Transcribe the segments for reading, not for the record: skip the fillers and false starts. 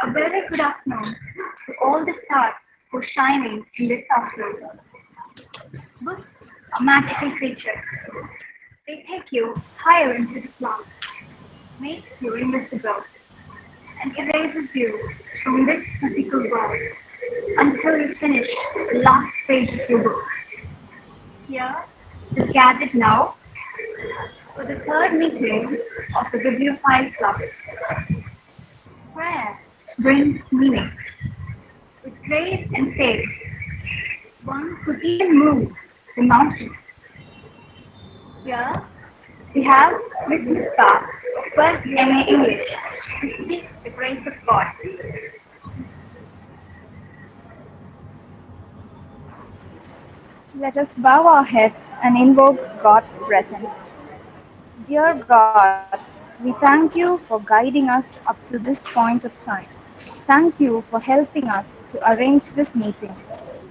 A very good afternoon to all the stars who are shining in this afternoon. Books are magical creatures. They take you higher into the clouds, make you invisible, and erases you from this physical world until you finish the last page of your book. Here is gathered now for the third meeting of the Bibliophile Club. Prayer brings meaning. With grace and faith, one could even move the mountains. Here we have Mrs. Scott, first MA English, to speak the grace of God. Let us bow our heads and invoke God's presence. Dear God, we thank you for guiding us up to this point of time. Thank you for helping us to arrange this meeting.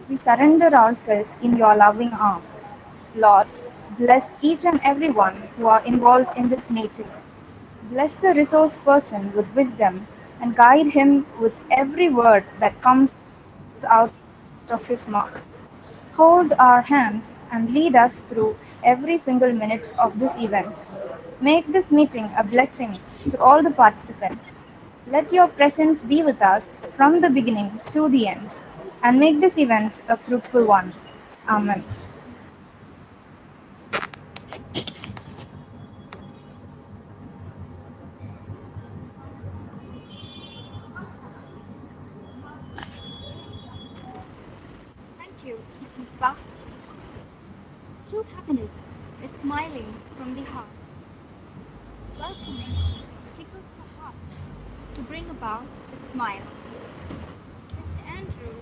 We surrender ourselves in your loving arms. Lord, bless each and everyone who are involved in this meeting. Bless the resource person with wisdom and guide him with every word that comes out of his mouth. Hold our hands and lead us through every single minute of this event. Make this meeting a blessing to all the participants. Let your presence be with us from the beginning to the end, and make this event a fruitful one. Amen. Thank you, Mrs. Scott. True happiness is smiling from the heart. Welcoming tickles the heart to bring about a smile. Mr. Andrew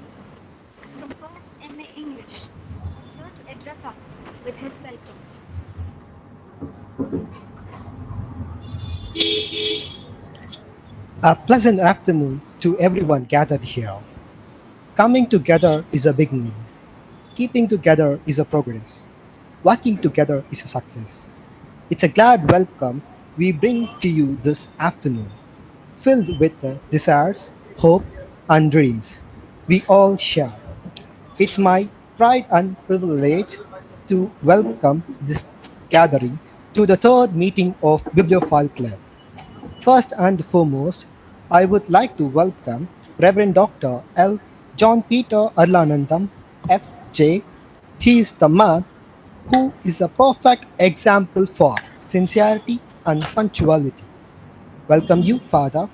from First MA English is here to address us with his welcome. A pleasant afternoon to everyone gathered here. Coming together is a beginning. Keeping together is a progress. Working together is a success. It's a glad welcome we bring to you this afternoon, filled with the desires, hope, and dreams we all share. It's my pride and privilege to welcome this gathering to the third meeting of Bibliophile Club. First and foremost, I would like to welcome Reverend Dr. L. John Peter Arulanandam, S.J. He is the man who is a perfect example for sincerity and punctuality. Welcome you, Father.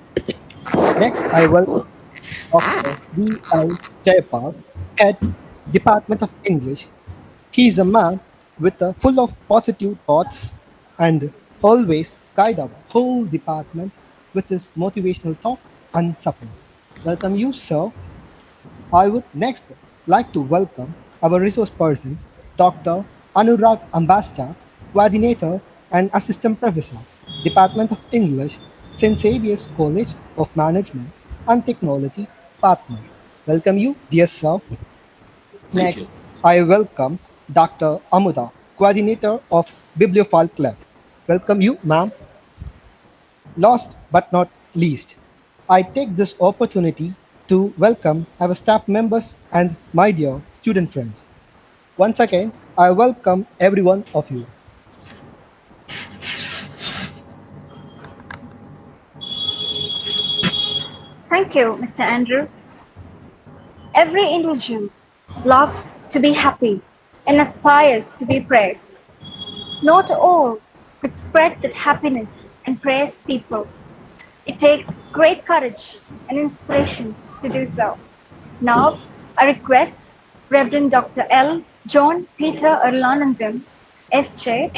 Next, I welcome Dr. B. L. Jayapal, Head, Department of English. He is a man with a full of positive thoughts and always guide our whole department with his motivational talk and support. Welcome you, sir. I would next like to welcome our resource person, Dr. Anurag Ambasta, Coordinator and Assistant Professor, Department of English, St. Xavier's College of Management and Technology, Patna. Welcome you, dear sir. Thank you. Next, I welcome Dr. Amutha, Coordinator of Bibliophile Club. Welcome you, ma'am. Last but not least, I take this opportunity to welcome our staff members and my dear student friends. Once again, I welcome every one of you. Thank you, Mr. Andrew. Every individual loves to be happy and aspires to be praised. Not all could spread that happiness and praise people. It takes great courage and inspiration to do so. Now, I request Reverend Dr. L. John Peter Arulanandam, S.J.,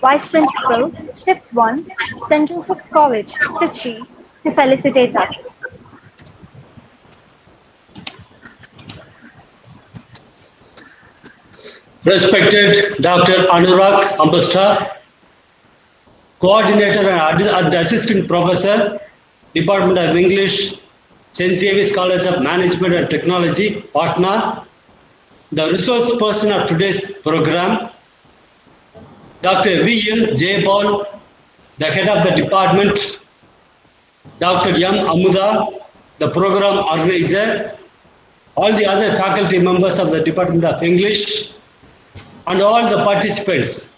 Vice Principal, Shift 1, St. Joseph's College, Trichy, to felicitate us. Respected Dr. Anurag Ambasta, Coordinator and Assistant Professor, Department of English, St. Xavier's College of Management and Technology, Patna, the resource person of today's program, Dr. V.L. Jayapal, the head of the department, Dr. M. Amutha, the program organizer, all the other faculty members of the Department of English, and all the participants.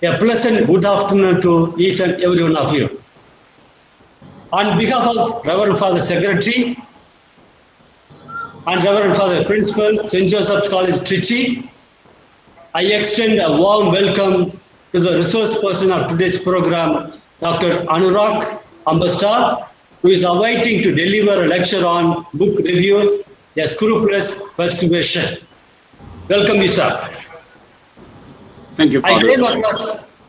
A pleasant good afternoon to each and every one of you. On behalf of Reverend Father Secretary and Reverend Father Principal, St. Joseph's College, Trichy, I extend a warm welcome to the resource person of today's program, Dr. Anurag Ambasta, who is awaiting to deliver a lecture on book review, A Scrupulous Persuasion. Welcome you, sir. Thank you, Father.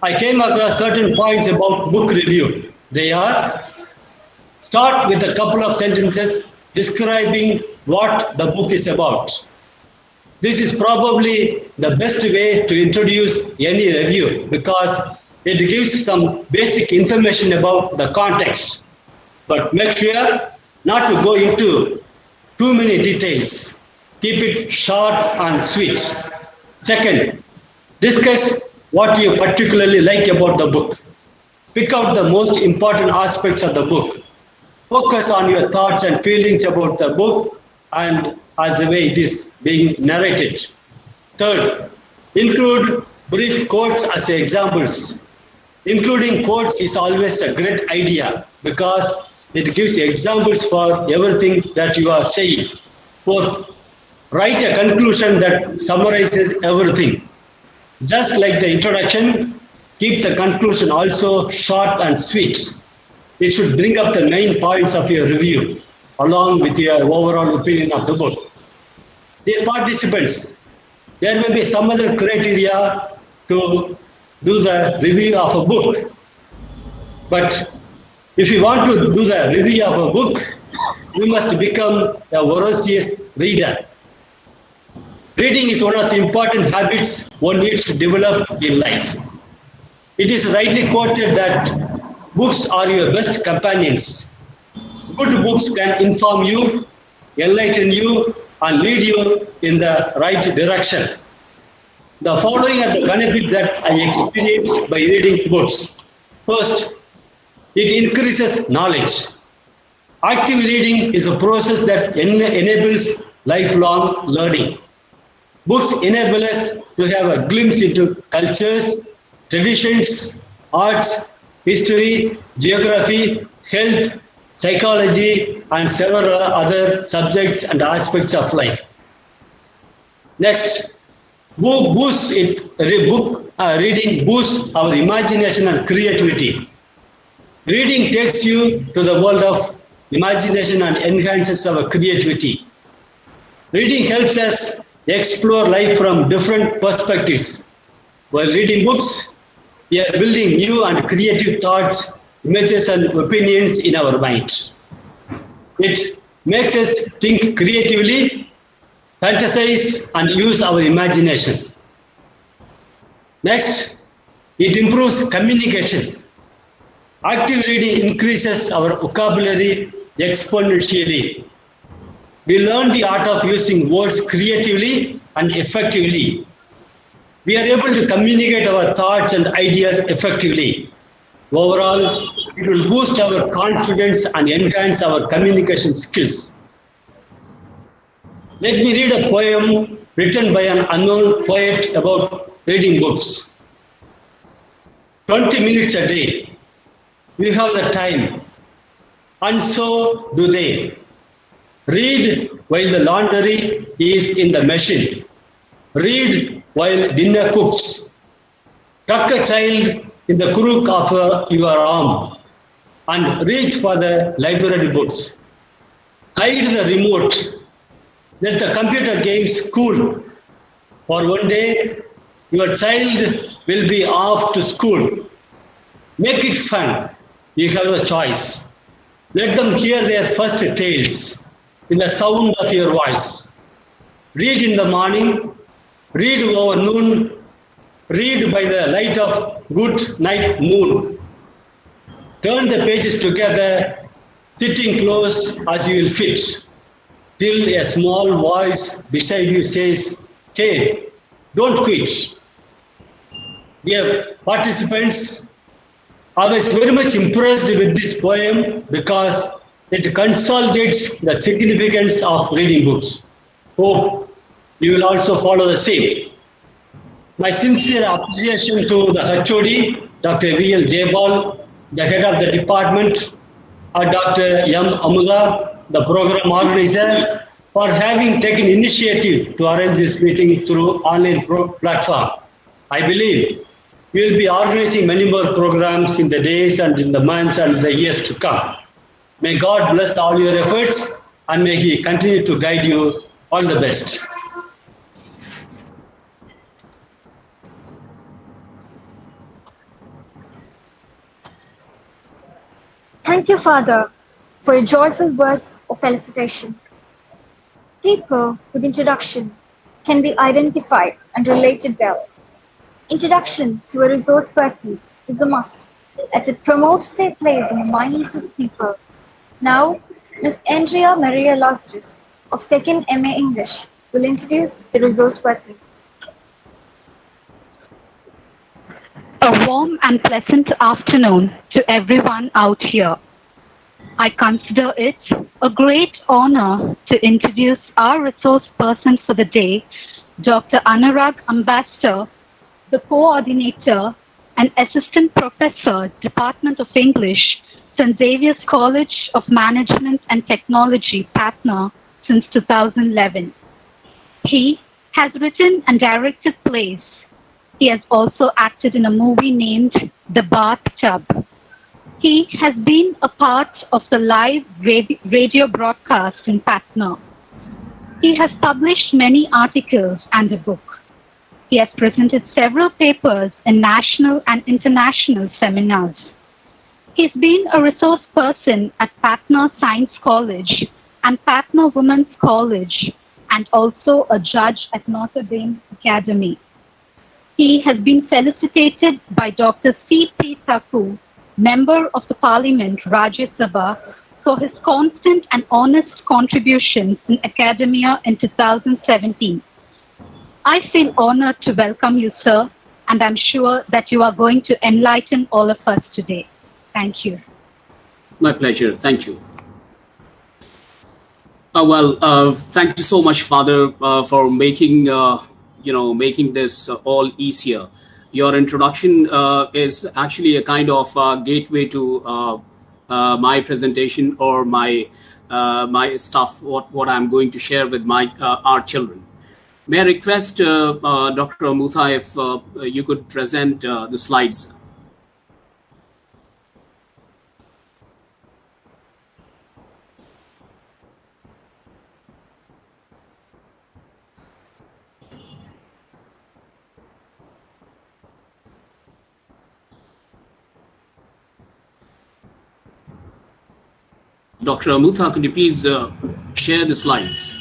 I came across certain points about book review. They are, start with a couple of sentences describing what the book is about. This is probably the best way to introduce any review because it gives some basic information about the context. But make sure not to go into too many details. Keep it short and sweet. Second, discuss what you particularly like about the book. Pick out the most important aspects of the book. Focus on your thoughts and feelings about the book and as the way it is being narrated. Third, include brief quotes as examples. Including quotes is always a great idea because it gives examples for everything that you are saying. Fourth, write a conclusion that summarizes everything. Just like the introduction, keep the conclusion also short and sweet. It should bring up the main points of your review, along with your overall opinion of the book. Dear participants, there may be some other criteria to do the review of a book. But if you want to do the review of a book, you must become a voracious reader. Reading is one of the important habits one needs to develop in life. It is rightly quoted that books are your best companions. Good books can inform you, enlighten you, and lead you in the right direction. The following are the benefits that I experienced by reading books. First, it increases knowledge. Active reading is a process that enables lifelong learning. Books enable us to have a glimpse into cultures, traditions, arts, history, geography, health, psychology, and several other subjects and aspects of life. Next, reading boosts our imagination and creativity. Reading takes you to the world of imagination and enhances our creativity. Reading helps us explore life from different perspectives. While reading books, we are building new and creative thoughts, images, and opinions in our minds. It makes us think creatively, fantasize, and use our imagination. Next, it improves communication. Active reading increases our vocabulary exponentially. We learn the art of using words creatively and effectively. We are able to communicate our thoughts and ideas effectively. Overall, it will boost our confidence and enhance our communication skills. Let me read a poem written by an unknown poet about reading books. 20 minutes a day. We have the time, and so do they. Read while the laundry is in the machine. Read while dinner cooks. Tuck a child in the crook of your arm and reach for the library books. Hide the remote. Let the computer games cool. For one day, your child will be off to school. Make it fun. You have the choice. Let them hear their first tales in the sound of your voice. Read in the morning, Read over noon. Read by the light of good night moon. Turn the pages together, sitting close as you will fit, till a small voice beside you says, "Hey, don't quit." Dear participants, I was very much impressed with this poem because it consolidates the significance of reading books. Hope you will also follow the same. My sincere appreciation to the HOD, Dr. V.L. Jebal, the head of the department, Dr. M. Amutha, the program organizer, for having taken initiative to arrange this meeting through online platform. I believe we will be organizing many more programs in the days and in the months and the years to come. May God bless all your efforts and may He continue to guide you. All the best. Thank you, Father, for your joyful words of felicitation. People with introduction can be identified and related well. Introduction to a resource person is a must, as it promotes their place in the minds of people. Now, Ms. Andrea Maria Lastis of 2nd MA English will introduce the resource person. A warm and pleasant afternoon to everyone out here. I consider it a great honor to introduce our resource person for the day, Dr. Anurag Ambasta, the coordinator and assistant professor, Department of English, St. Xavier's College of Management and Technology, Patna, since 2011. He has written and directed plays. He has also acted in a movie named The Bathtub. He has been a part of the live radio broadcast in Patna. He has published many articles and a book. He has presented several papers in national and international seminars. He's been a resource person at Patna Science College and Patna Women's College, and also a judge at Notre Dame Academy. He has been felicitated by Dr. C.P. Thakur, Member of the Parliament, Rajya Sabha, for his constant and honest contributions in academia in 2017. I feel honored to welcome you, sir, and I'm sure that you are going to enlighten all of us today. Thank you. My pleasure. Thank you. Thank you so much, Father, for making making this all easier. Your introduction is actually a kind of gateway to my presentation or my stuff, what I'm going to share with our children. May I request Dr. Amutha if you could present the slides. Dr. Amutha, could you please share the slides?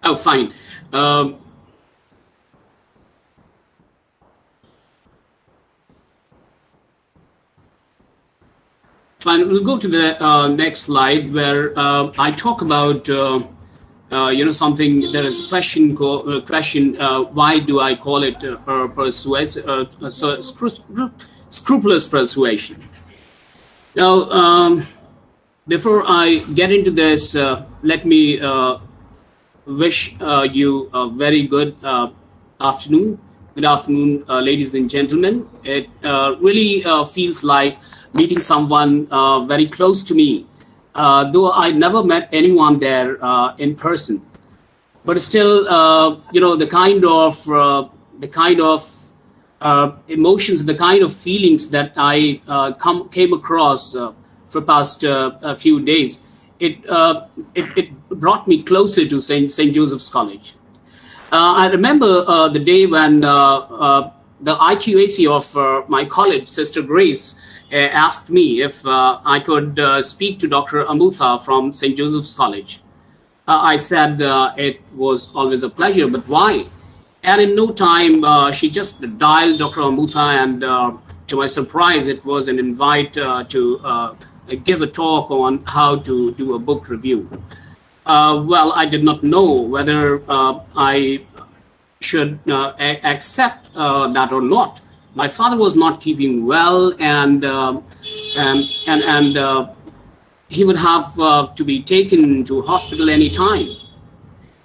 Oh, fine. Fine. We'll go to the next slide where I talk about something. There is a question. Why do I call it scrupulous persuasion? Now, before I get into this, let me wish you a very good afternoon. Good afternoon, ladies and gentlemen. It really feels like meeting someone very close to me. Though I never met anyone there in person, but still, the kind of emotions, the kind of feelings that I came across for past a few days, it brought me closer to St. Joseph's College. I remember the day when the IQAC of my college, Sister Grace, asked me if I could speak to Dr. Amutha from St. Joseph's College. I said it was always a pleasure, but why? And in no time, she just dialed Dr. Amutha, and to my surprise, it was an invite to give a talk on how to do a book review. Well, I did not know whether I should accept that or not. My father was not keeping well, and he would have to be taken to hospital any time.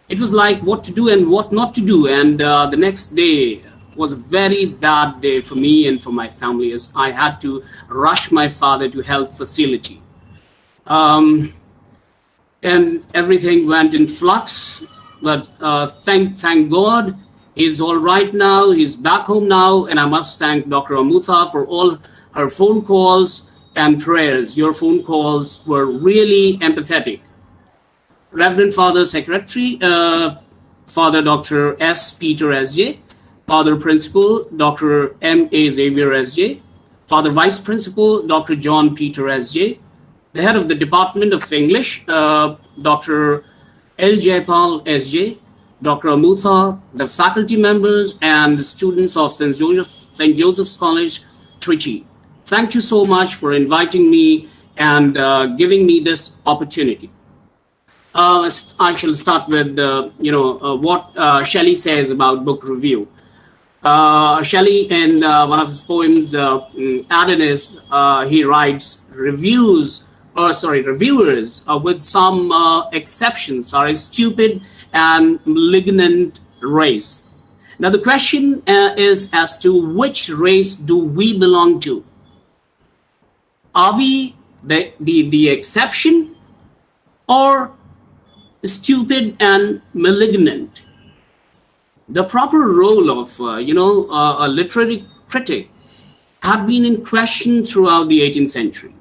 It was like what to do and what not to do, and the next day was a very bad day for me and for my family, as I had to rush my father to health facility. And everything went in flux, but thank God, he's all right now, he's back home now, and I must thank Dr. Amutha for all her phone calls and prayers. Your phone calls were really empathetic. Reverend Father Secretary, Father Dr. S. Peter S.J., Father Principal, Dr. M.A. Xavier S.J., Father Vice Principal, Dr. John Peter S.J., the head of the Department of English, Dr. L. Jaipal S.J., Dr. Amutha, the faculty members, and the students of St. Joseph's College, Trichy. Thank you so much for inviting me and giving me this opportunity. I shall start with, what Shelley says about book review. Shelley, in one of his poems, Adonis, he writes, reviewers, with some exceptions, are a stupid and malignant race. Now, the question is as to which race do we belong to? Are we the exception or stupid and malignant? The proper role of, a literary critic had been in question throughout the 18th century.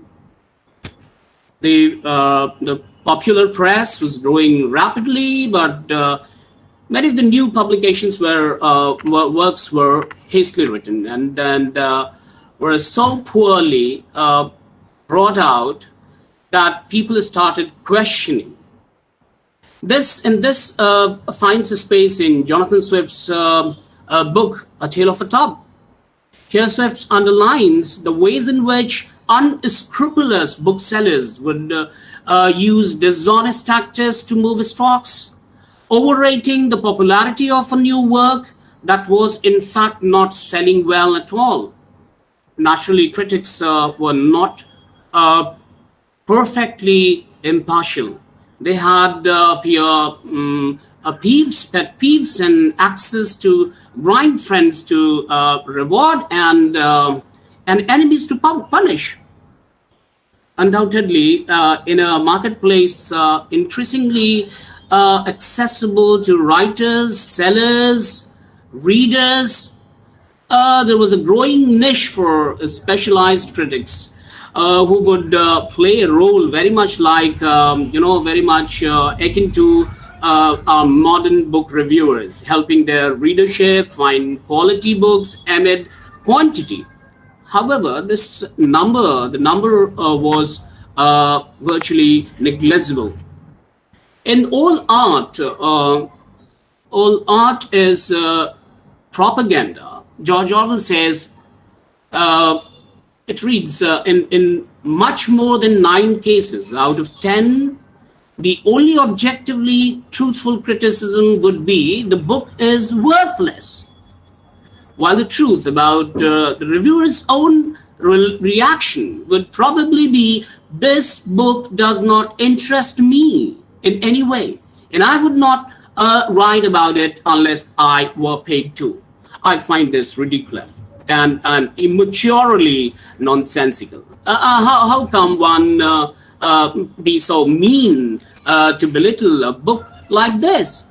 The popular press was growing rapidly, but many of the new publications works were hastily written and were so poorly brought out that people started questioning. This finds a space in Jonathan Swift's book, A Tale of a Tub. Here Swift underlines the ways in which unscrupulous booksellers would use dishonest tactics to move stocks, overrating the popularity of a new work that was in fact not selling well at all. Naturally, critics were not perfectly impartial. They had pet peeves, and access to blind friends to reward and enemies to punish. Undoubtedly, in a marketplace increasingly accessible to writers, sellers, readers, there was a growing niche for specialized critics who would play a role very much like, very much akin to our modern book reviewers, helping their readership find quality books amid quantity. However, the number was virtually negligible. In all art is propaganda. George Orwell says, it reads, in much more than 9 cases out of 10, the only objectively truthful criticism would be the book is worthless. While the truth about the reviewer's own reaction would probably be, this book does not interest me in any way, and I would not write about it unless I were paid to. I find this ridiculous and immaturely nonsensical. How come one be so mean to belittle a book like this?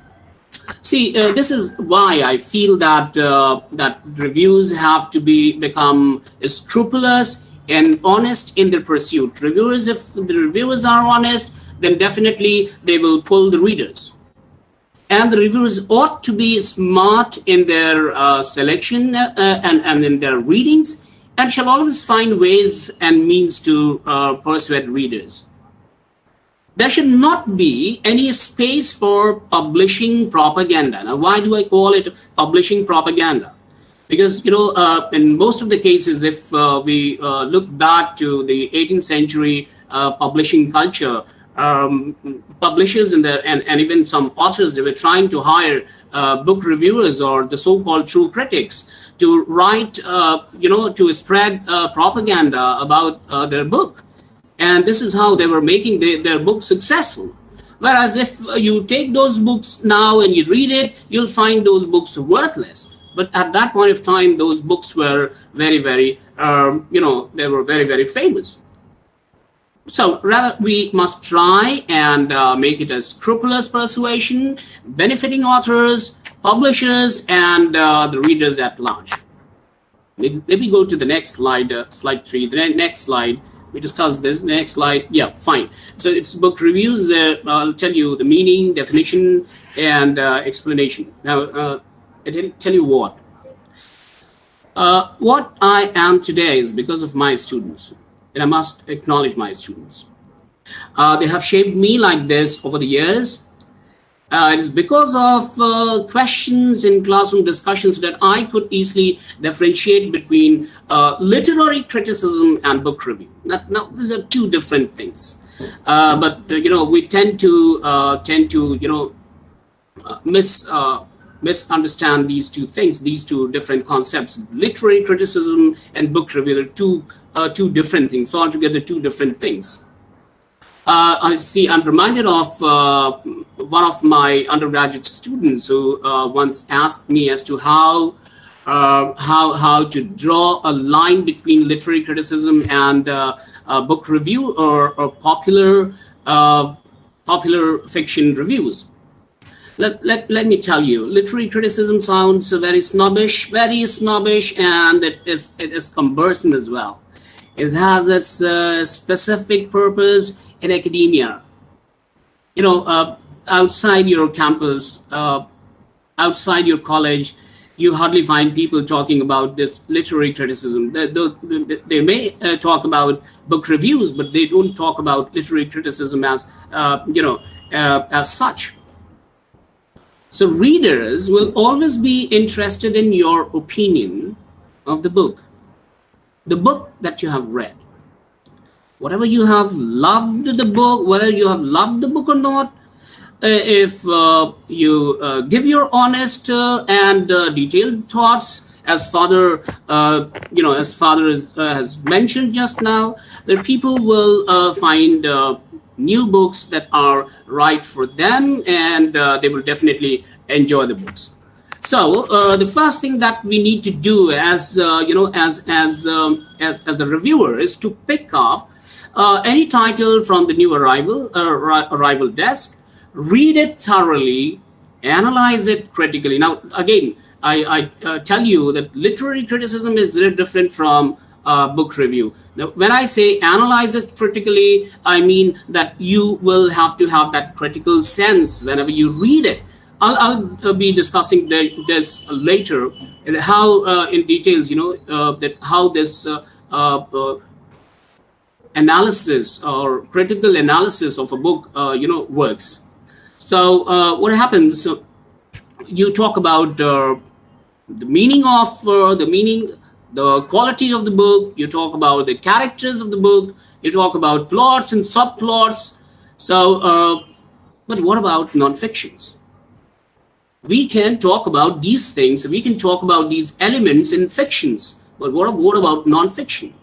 See, this is why I feel that that reviews have to become scrupulous and honest in their pursuit. If the reviewers are honest, then definitely they will pull the readers. and the reviewers ought to be smart in their selection and in their readings, and shall always find ways and means to persuade readers. There should not be any space for publishing propaganda. Now, why do I call it publishing propaganda? Because, in most of the cases, if we look back to the 18th century publishing culture, publishers and even some authors, they were trying to hire book reviewers or the so-called true critics to write, to spread propaganda about their book. And this is how they were making their books successful. Whereas if you take those books now and you read it, you'll find those books worthless. But at that point of time, those books were very, very, they were very, very famous. So rather, we must try and make it a scrupulous persuasion, benefiting authors, publishers, and the readers at large. Maybe go to the next slide, slide 3. The next slide, we discussed this. Next slide, yeah, fine. So it's book reviews. I'll tell you the meaning, definition, and explanation. Now, I'll tell you what. What I am today is because of my students. And I must acknowledge my students. They have shaped me like this over the years. It is because of questions in classroom discussions that I could easily differentiate between literary criticism and book review. Now, these are two different things. But we tend to misunderstand these two things, these two different concepts. Literary criticism and book review are two different things, altogether two different things. I'm reminded of one of my undergraduate students who once asked me as to how to draw a line between literary criticism and book review or popular fiction reviews. Let me tell you, literary criticism sounds very snobbish, and it is cumbersome as well. It has its specific purpose in academia. Outside your campus, outside your college, you hardly find people talking about this literary criticism. They may talk about book reviews, but they don't talk about literary criticism as such. So readers will always be interested in your opinion of the book that you have read. Whatever you have loved the book, whether you have loved the book or not, if you give your honest and detailed thoughts, as Father has mentioned just now, that people will find new books that are right for them, and they will definitely enjoy the books. So the first thing that we need to do as a reviewer is to pick up any title from the new arrival desk, read it thoroughly, analyze it critically. Now, again, I tell you that literary criticism is very different from book review. Now, when I say analyze it critically, I mean that you will have to have that critical sense whenever you read it. I'll be discussing this later, and how in details, that how this analysis or critical analysis of a book, works. So what happens? You talk about the meaning of the quality of the book. You talk about the characters of the book. You talk about plots and subplots. So, but what about non-fictions? We can talk about these things. We can talk about these elements in fictions. But what about non-fiction?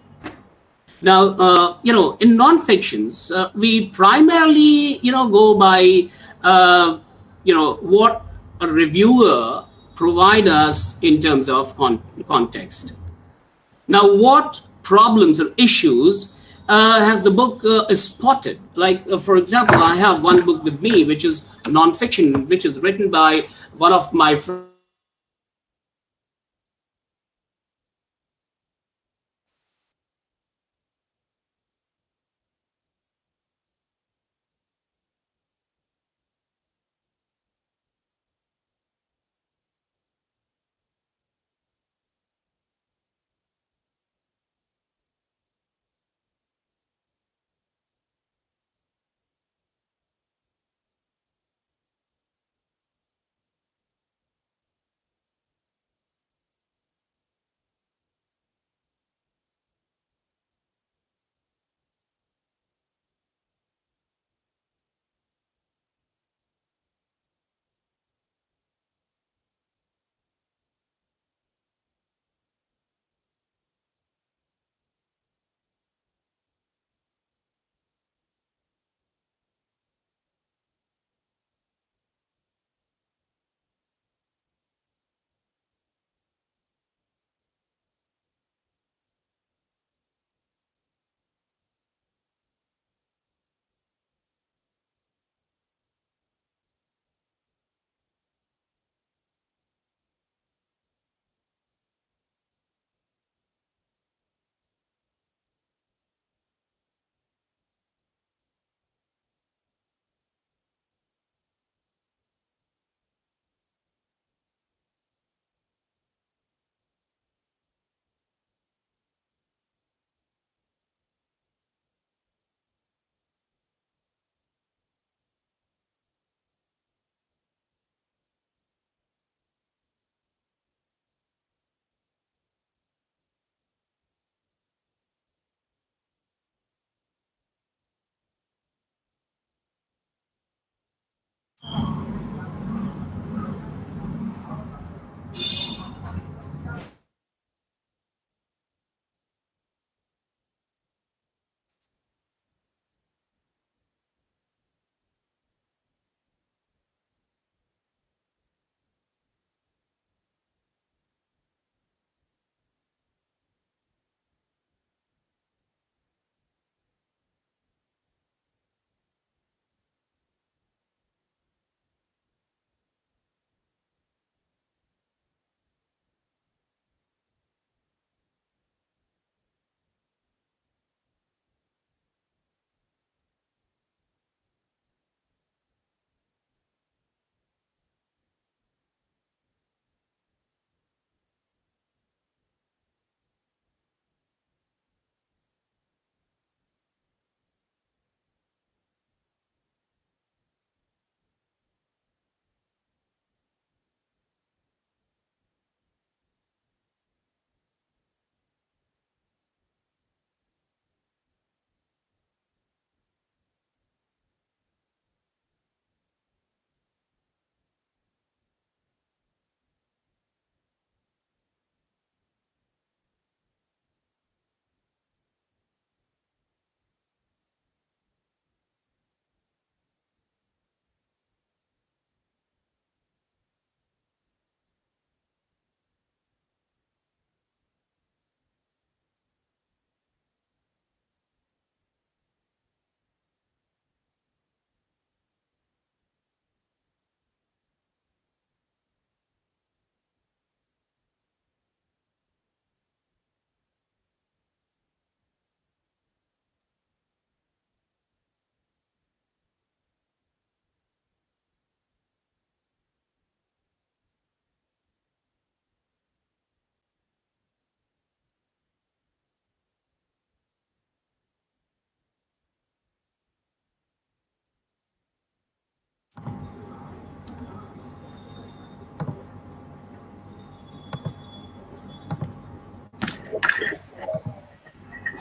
Now, in non-fictions, we primarily, go by, what a reviewer provide us in terms of context. Now, what problems or issues has the book spotted? Like, for example, I have one book with me, which is non-fiction, which is written by one of my friends.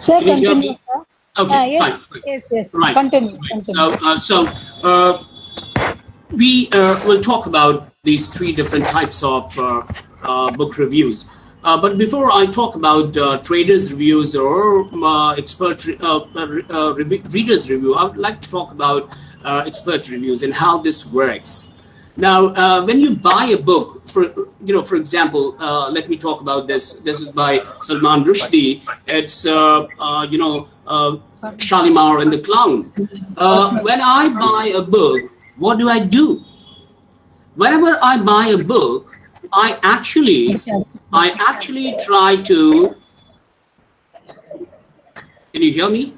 Sir, Can you hear continue, me? sir. Okay, Yes, fine. yes. Right. Continue. So we will talk about these three different types of book reviews. But before I talk about traders' reviews or expert readers' review, I would like to talk about expert reviews and how this works. Now, when you buy a book, for example, let me talk about this. This is by Salman Rushdie. It's Shalimar and the Clown. When I buy a book, what do? Whenever I buy a book, I actually try to. Can you hear me?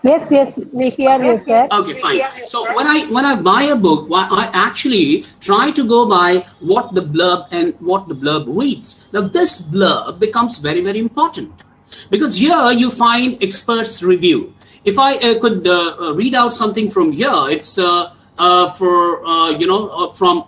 Yes, we hear you, sir. Okay, fine. So when I buy a book, I actually try to go by what the blurb reads. Now this blurb becomes very, very important because here you find experts' review. If I could read out something from here, it's from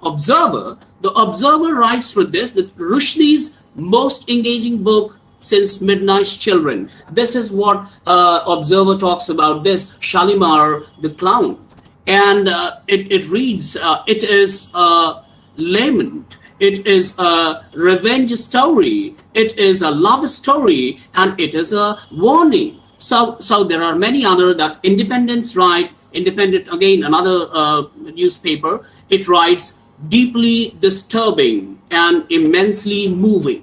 Observer. The Observer writes for this that Rushdie's most engaging book since Midnight's Children. This is what Observer talks about this Shalimar the Clown. And it reads, it is a lament, it is a revenge story, it is a love story, and it is a warning. So there are many other that Independent, again, another newspaper, it writes deeply disturbing and immensely moving.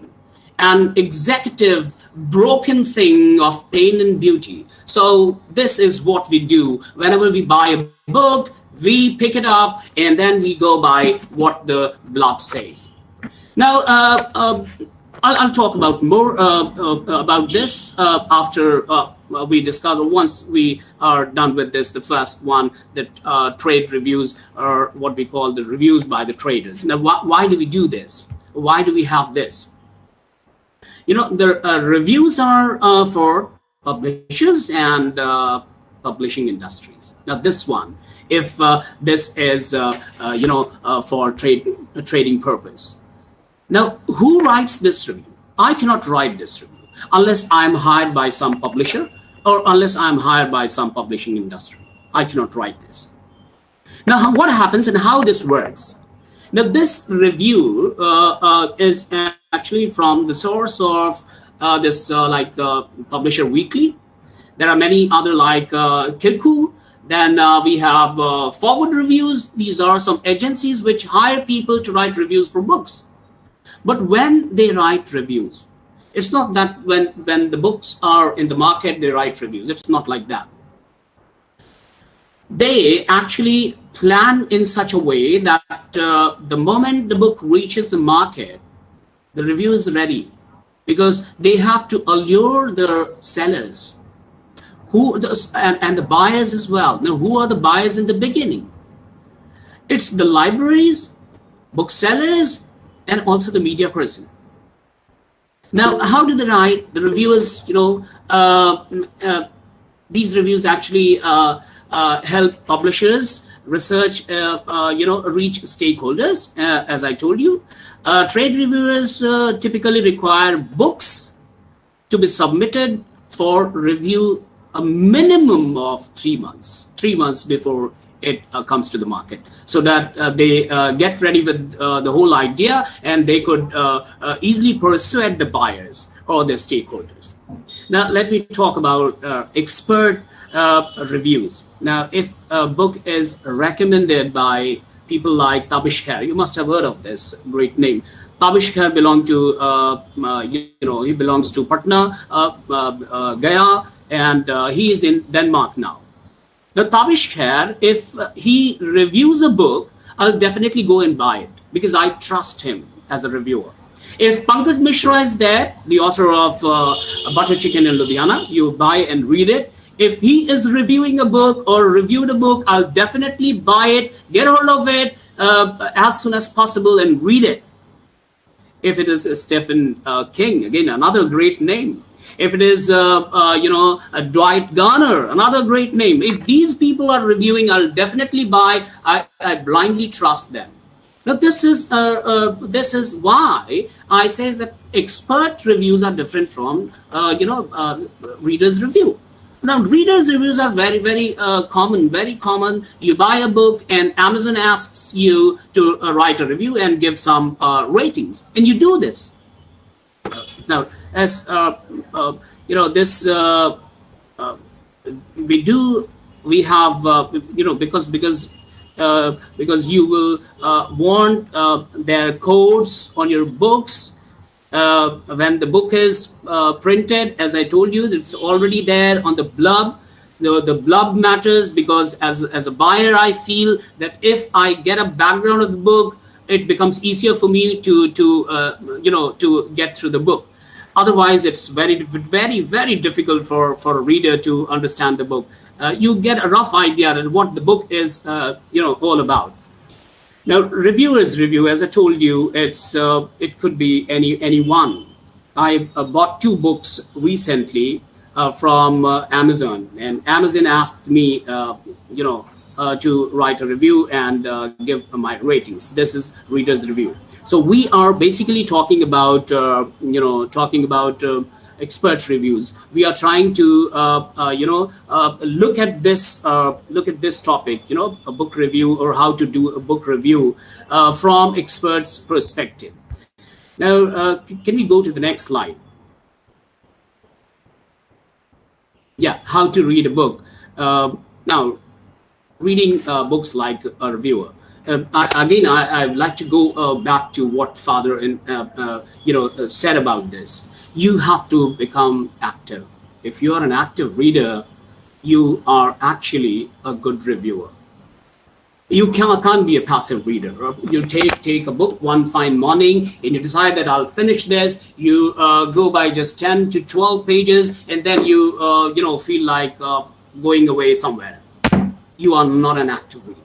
An executive broken thing of pain and beauty. So this is what we do. Whenever we buy a book, we pick it up and then we go by what the blurb says. Now, I'll talk about more about this after we discuss, once we are done with this, the first one, that trade reviews, or what we call the reviews by the traders. Now, why do we do this? Why do we have this? The reviews are for publishers and publishing industries. Now, this one, if this is, for trading purpose. Now, who writes this review? I cannot write this review unless I'm hired by some publisher or unless I'm hired by some publishing industry. I cannot write this. Now, what happens and how this works? Now, this review is actually from the source of this Publisher Weekly. There are many other like Kirku. Then we have Forward Reviews. These are some agencies which hire people to write reviews for books. But when they write reviews, it's not that when the books are in the market, they write reviews. It's not like that. They actually plan in such a way that the moment the book reaches the market, the review is ready, because they have to allure their sellers and the buyers as well. Now, who are the buyers in the beginning? It's the libraries, booksellers, and also the media person. Now, how do they write? The reviewers, these reviews actually help publishers research, reach stakeholders, as I told you. Trade reviewers typically require books to be submitted for review a minimum of 3 months before it comes to the market, so that they get ready with the whole idea and they could easily persuade the buyers or their stakeholders. Now, let me talk about expert reviews. Now, if a book is recommended by people like Tabish Khair, you must have heard of this great name. Tabish Khair belongs to, he belongs to Patna, Gaya, and he is in Denmark now. Now, Tabish Khair, if he reviews a book, I'll definitely go and buy it because I trust him as a reviewer. If Pankaj Mishra is there, the author of Butter Chicken in Ludhiana, you buy and read it. If he is reviewing a book or reviewed a book, I'll definitely buy it, get hold of it as soon as possible and read it. If it is Stephen King, again, another great name. If it is, Dwight Garner, another great name. If these people are reviewing, I'll definitely buy. I blindly trust them. Now, this is why I say that expert reviews are different from reader's review. Now, reader's reviews are very, very common. Very common. You buy a book, and Amazon asks you to write a review and give some ratings, and you do this. Now, as this we have because you will want their codes on your books when the book is printed. As I told you, it's already there on the blurb. The blurb matters because as a buyer, I feel that if I get a background of the book, it becomes easier for me to get through the book. Otherwise, it's very, very, very difficult for a reader to understand the book. You get a rough idea of what the book is, all about. Now, reviewer's review, as I told you, it could be anyone. I bought 2 books recently from Amazon, and Amazon asked me, to write a review and give my ratings. This is reader's review. So we are basically talking about expert reviews. We are trying to look at this topic, a book review, or how to do a book review from experts' perspective. Now, can we go to the next slide? Yeah, how to read a book. Now, reading books like a reviewer. I'd like to go back to what Father said about this. You have to become active. If you are an active reader, you are actually a good reviewer. You can't be a passive reader. You take a book one fine morning and you decide that I'll finish this. You go by just 10 to 12 pages, and then you feel like going away somewhere. You are not an active reader.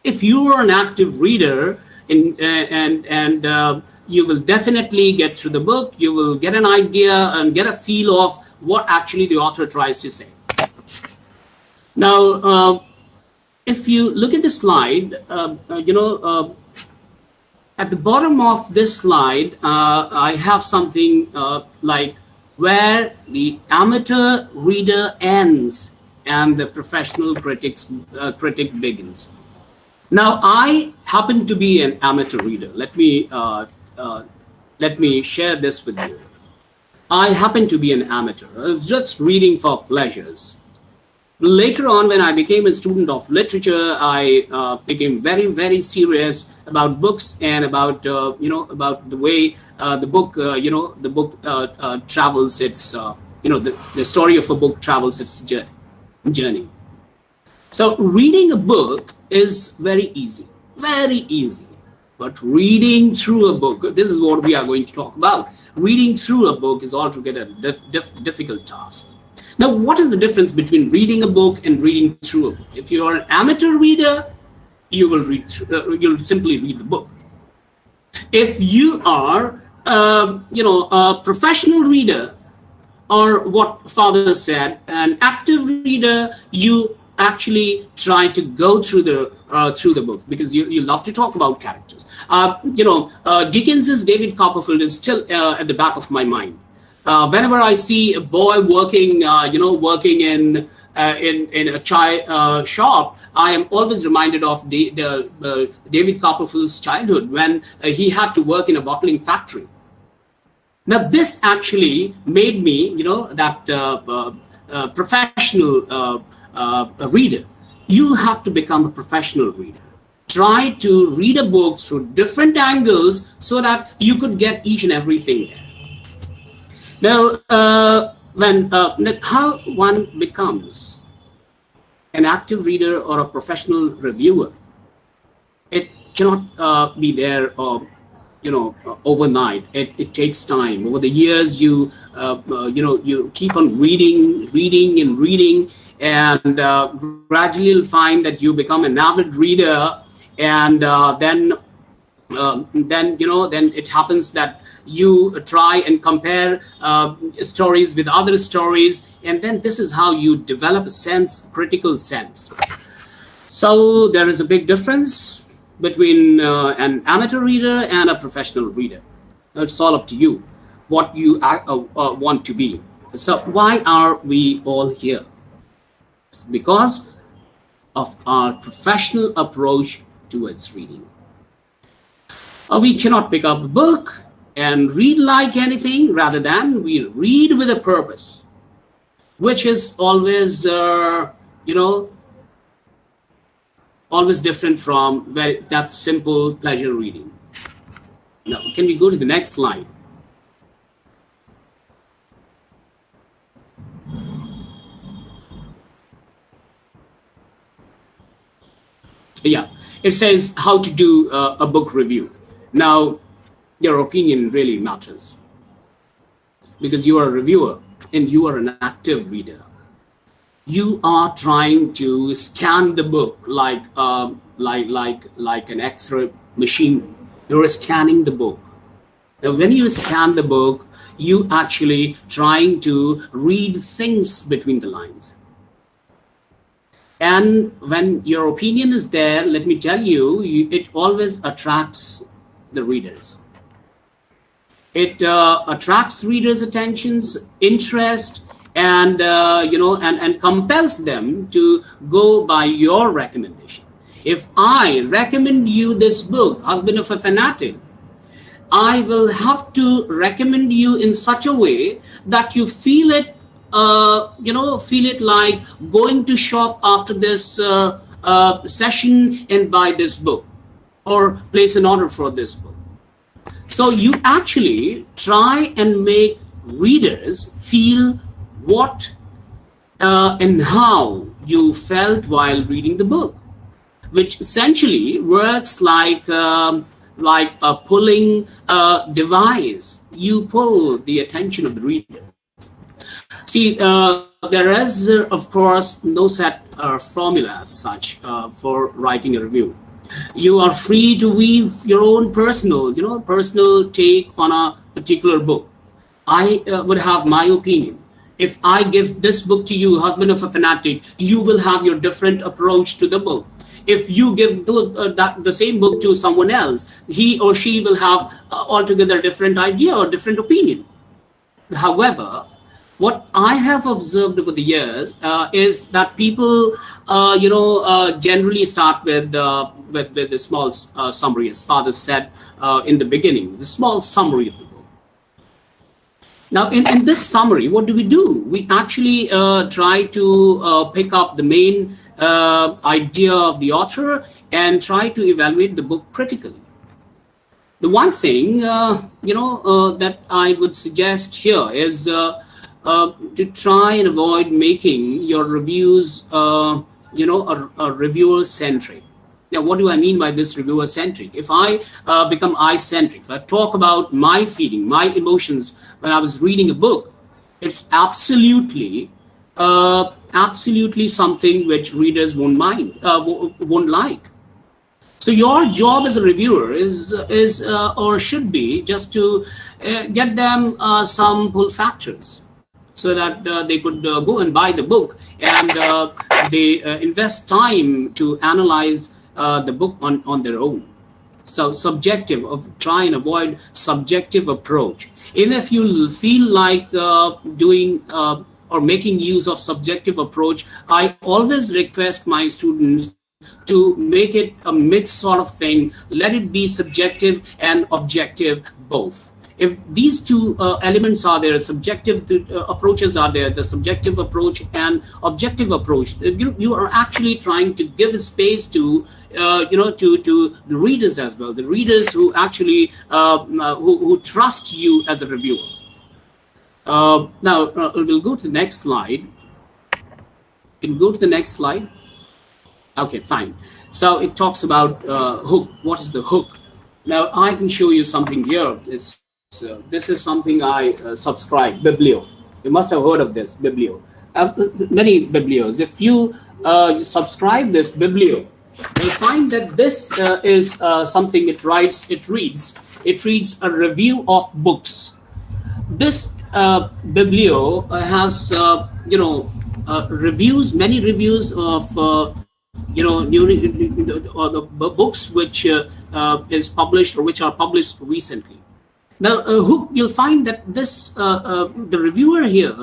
If you are an active reader, and you will definitely get through the book, you will get an idea and get a feel of what actually the author tries to say. Now, if you look at the slide, at the bottom of this slide, I have something like where the amateur reader ends and the professional critic begins. Now, I happen to be an amateur reader. Let me share this with you. I happen to be an amateur. I was just reading for pleasures. Later on, when I became a student of literature, I became very, very serious about books and about the way the book travels its the story of a book travels its journey. So reading a book is very easy, but reading through a book, this is what we are going to talk about. Reading through a book is altogether a difficult task. Now, what is the difference between reading a book and reading through a book? If you are an amateur reader, you will you'll simply read the book. If you are a professional reader, or what Father said, an active reader, you actually try to go through the book because you love to talk about characters. Dickens's David Copperfield is still at the back of my mind. Whenever I see a boy working in a chai shop, I am always reminded of David Copperfield's childhood when he had to work in a bottling factory. Now, this actually made me, that professional reader. You have to become a professional reader. Try to read a book through different angles so that you could get each and everything there. Now, how one becomes an active reader or a professional reviewer, it cannot be there overnight. It takes time. Over the years, you keep on reading, and gradually you'll find that you become an avid reader, and then it happens that you try and compare stories with other stories, and then this is how you develop a critical sense. So there is a big difference between an amateur reader and a professional reader. It's all up to you what you want to be. So why are we all here? It's because of our professional approach towards reading. We cannot pick up a book and read like anything, rather than we read with a purpose, which is always, always different from that simple pleasure reading. Now, can we go to the next slide? Yeah, it says how to do a book review. Now, your opinion really matters because you are a reviewer and you are an active reader. You are trying to scan the book like an X-ray machine. You're scanning the book. Now, when you scan the book, you actually trying to read things between the lines. And when your opinion is there, let me tell you, it always attracts the readers. It attracts readers' attentions, interest, and and compels them to go by your recommendation. If I recommend you this book, Husband of a Fanatic, I will have to recommend you in such a way that you feel it. Feel it like going to shop after this session and buy this book or place an order for this book. So you actually try and make readers feel what and how you felt while reading the book, which essentially works like a pulling device. You pull the attention of the reader. See, there is, of course, no set formula as such for writing a review. You are free to weave your own personal take on a particular book. I would have my opinion. If I give this book to you, Husband of a Fanatic, you will have your different approach to the book. If you give the same book to someone else, he or she will have altogether different idea or different opinion. However, what I have observed over the years is that people, generally start with the small summary, as Father said in the beginning, the small summary of the book. Now, in this summary, what do? We actually try to pick up the main idea of the author and try to evaluate the book critically. The one thing, that I would suggest here is to try and avoid making your reviews, a reviewer-centric. Now, what do I mean by this reviewer-centric? If I become I-centric, if I talk about my feeling, my emotions when I was reading a book, it's absolutely something which readers won't like. So your job as a reviewer is or should be just to get them some pull factors, so that they could go and buy the book and they invest time to analyze the book on their own. So try and avoid subjective approach. Even if you feel like doing or making use of subjective approach, I always request my students to make it a mixed sort of thing. Let it be subjective and objective both. If these two elements are there, subjective approaches are there, the subjective approach and objective approach, you are actually trying to give space to the readers as well, the readers who actually who trust you as a reviewer. Now we'll go to the next slide. Can you go to the next slide? Okay, fine. So it talks about hook. What is the hook? Now I can show you something here. This is something I subscribe, Biblio. You must have heard of this, Biblio. Many Biblios. If you subscribe this Biblio, you'll find that this is something it reads a review of books. This Biblio has many reviews of or the books which is published or which are published recently. Now, Hook, you'll find that the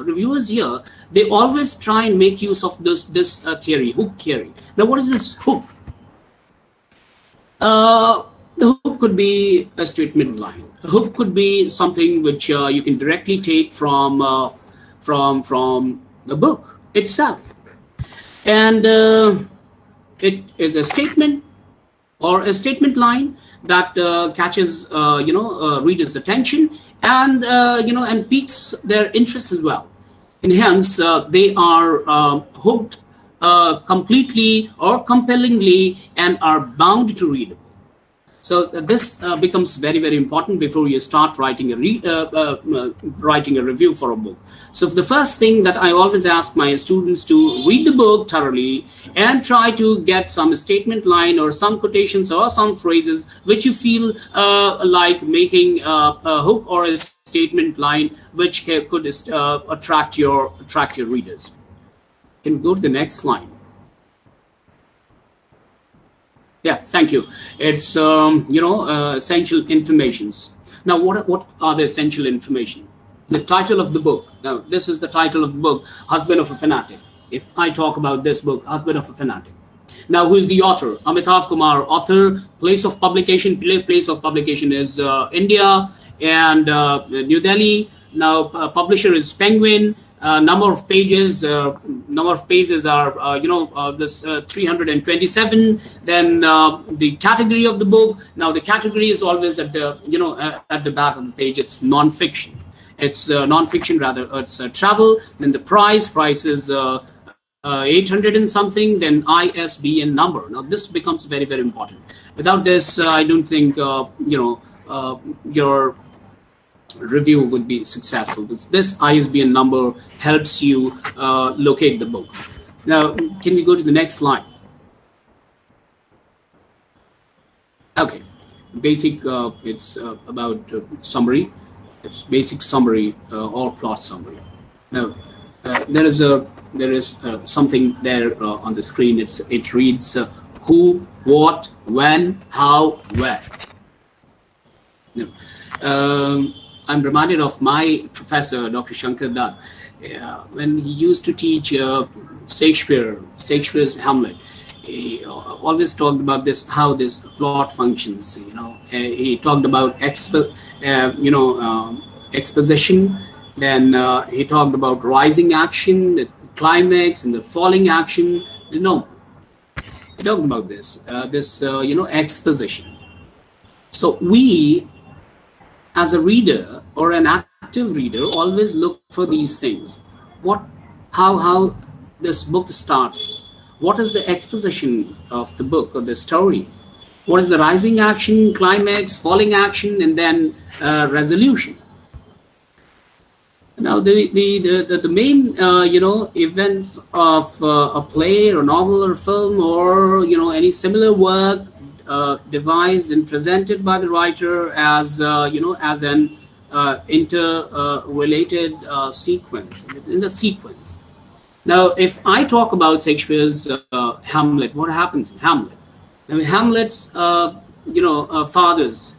reviewers here, they always try and make use of this theory, Hook theory. Now, what is this Hook? The hook could be a statement line. A hook could be something which you can directly take from the book itself, and it is a statement or a statement line that catches readers' attention and and piques their interest as well, and hence they are hooked completely or compellingly and are bound to read. So this becomes very, very important before you start writing writing a review for a book. So the first thing that I always ask my students to read the book thoroughly and try to get some statement line or some quotations or some phrases which you feel like making a hook or a statement line which could attract your readers. Can we go to the next line? Yeah, thank you. It's essential informations. Now, what are the essential information? The title of the book. Now, this is the title of the book, Husband of a Fanatic. If I talk about this book, Husband of a Fanatic. Now, who is the author? Amitav Kumar, author. Place of publication is India and New Delhi. Now, publisher is Penguin. Number of pages are this 327. Then the category of the book. Now the category is always at the at the back of the page. It's non-fiction. It's non-fiction rather. It's travel. Then the price is 800 and something. Then ISBN number. Now this becomes very, very important. Without this, I don't think your review would be successful, because this ISBN number helps you locate the book. Now, can we go to the next slide? Okay, basic. It's about summary. It's basic summary or plot summary. Now, there is something there on the screen. It reads who, what, when, how, where. Now, I'm reminded of my professor, Dr. Shankar Dutt, when he used to teach Shakespeare's Hamlet. He always talked about this, how this plot functions. He talked about exposition. Then he talked about rising action, the climax, and the falling action. He talked about this exposition. So we, as a reader or an active reader, always look for these things. How this book starts. What is the exposition of the book or the story? What is the rising action, climax, falling action, and then resolution? Now, the main events of a play or novel or film or any similar work devised and presented by the writer as as an interrelated sequence in the sequence. Now, if I talk about Shakespeare's Hamlet, what happens in Hamlet? Now, Hamlet's father's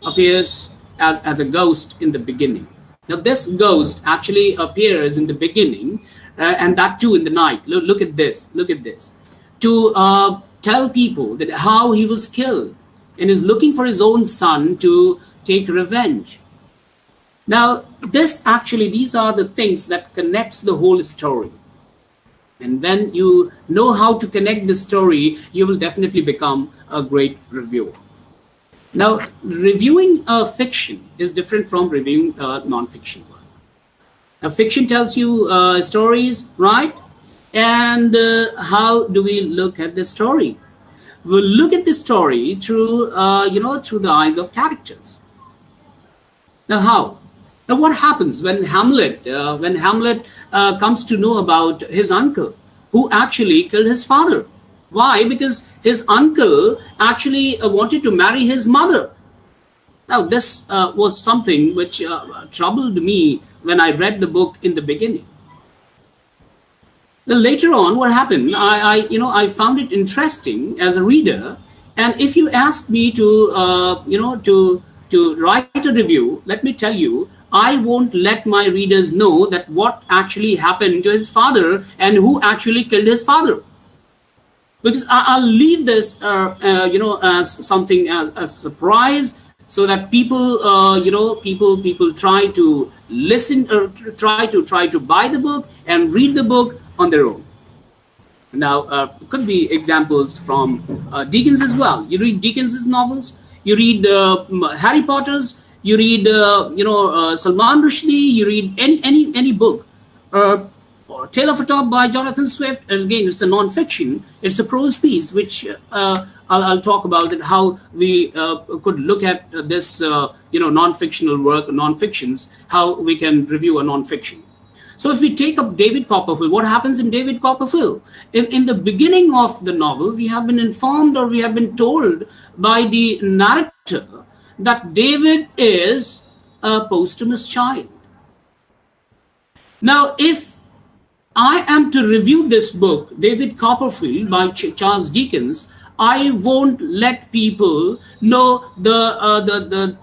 appears as a ghost in the beginning. Now, this ghost actually appears in the beginning, and that too in the night. Look at this. Look at this. To tell people that how he was killed, and is looking for his own son to take revenge. Now, these are the things that connects the whole story. And when you know how to connect the story, you will definitely become a great reviewer. Now, reviewing fiction is different from reviewing non-fiction work. Now, fiction tells you stories, right? And how do we look at the story? We'll look at the story through, through the eyes of characters. Now, how? Now, what happens when Hamlet comes to know about his uncle, who actually killed his father? Why? Because his uncle actually wanted to marry his mother. Now, this was something which troubled me when I read the book in the beginning. Then later on, what happened? I found it interesting as a reader, and if you ask me to write a review, let me tell you, I won't let my readers know that what actually happened to his father and who actually killed his father, because I'll leave this, as something as a surprise, so that people try to listen or try to buy the book and read the book on their own. Now, could be examples from Dickens as well. You read Dickens's novels, you read Harry Potter's, you read Salman Rushdie, you read any book. Or Tale of a Top by Jonathan Swift. Again, it's a non-fiction. It's a prose piece, which I'll talk about it, how we could look at this non-fictional work, non-fictions, how we can review a non-fiction. So if we take up David Copperfield, what happens in David Copperfield? In the beginning of the novel, we have been informed, or we have been told by the narrator, that David is a posthumous child. Now, if I am to review this book, David Copperfield by Charles Dickens, I won't let people know the